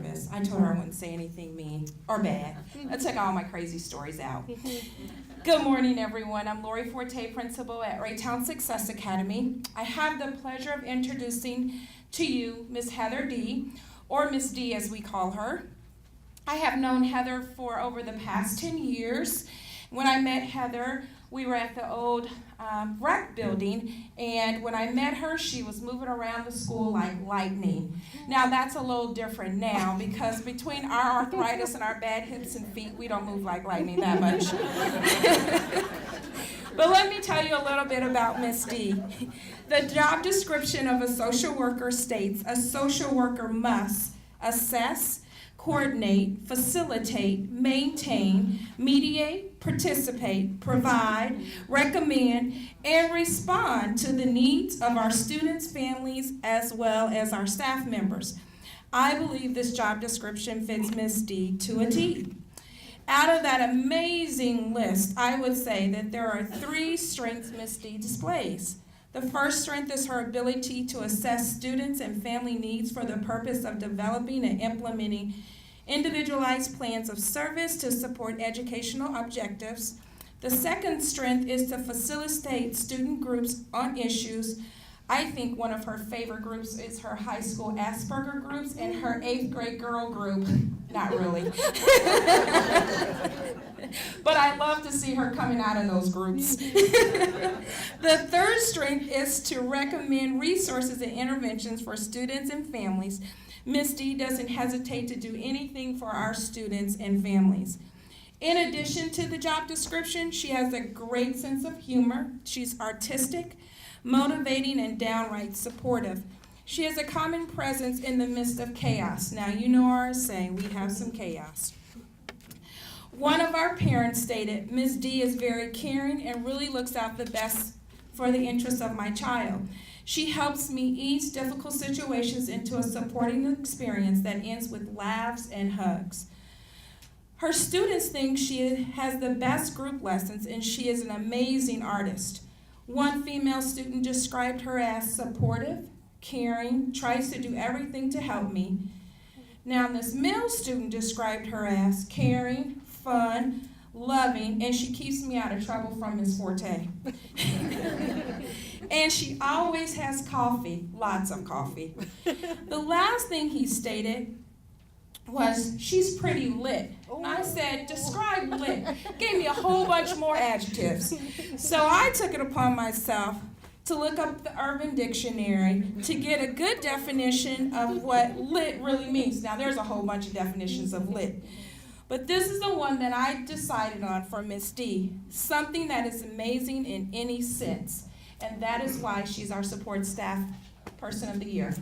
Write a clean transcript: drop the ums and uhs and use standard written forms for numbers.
nervous. I told her I wouldn't say anything mean or bad. I took all my crazy stories out. Good morning, everyone. I'm Lori Forte, principal at Raytown Success Academy. I have the pleasure of introducing to you Miss Heather D., or Miss D as we call her. I have known Heather for over the past 10 years. When I met Heather, we were at the old rec building, and when I met her, she was moving around the school like lightning. Now, that's a little different now, because between our arthritis and our bad hips and feet, we don't move like lightning that much. But let me tell you a little bit about Miss D. The job description of a social worker states, a social worker must assess, coordinate, facilitate, maintain, mediate, participate, provide, recommend, and respond to the needs of our students, families, as well as our staff members. I believe this job description fits Ms. D to a T. Out of that amazing list, I would say that there are 3 strengths Ms. D displays. The first strength is her ability to assess students and family needs for the purpose of developing and implementing individualized plans of service to support educational objectives. The second strength is to facilitate student groups on issues. I think one of her favorite groups is her high school Asperger groups and her 8th grade girl group. Not really. But I love to see her coming out of those groups. The third strength is to recommend resources and interventions for students and families. Ms. D doesn't hesitate to do anything for our students and families. In addition to the job description, she has a great sense of humor. She's artistic, motivating, and downright supportive. She has a common presence in the midst of chaos. Now, you know our saying, we have some chaos. One of our parents stated, Ms. D is very caring and really looks out the best for the interests of my child. She helps me ease difficult situations into a supporting experience that ends with laughs and hugs. Her students think she has the best group lessons, and she is an amazing artist. One female student described her as supportive, caring, tries to do everything to help me. Now, this male student described her as caring, fun, loving, and she keeps me out of trouble from Ms. Forte. And she always has coffee, lots of coffee. The last thing he stated was, she's pretty lit. And I said, describe lit. Gave me a whole bunch more adjectives. So I took it upon myself to look up the Urban Dictionary to get a good definition of what lit really means. Now, there's a whole bunch of definitions of lit. But this is the one that I decided on for Ms. D, something that is amazing in any sense. And that is why she's our support staff person of the year.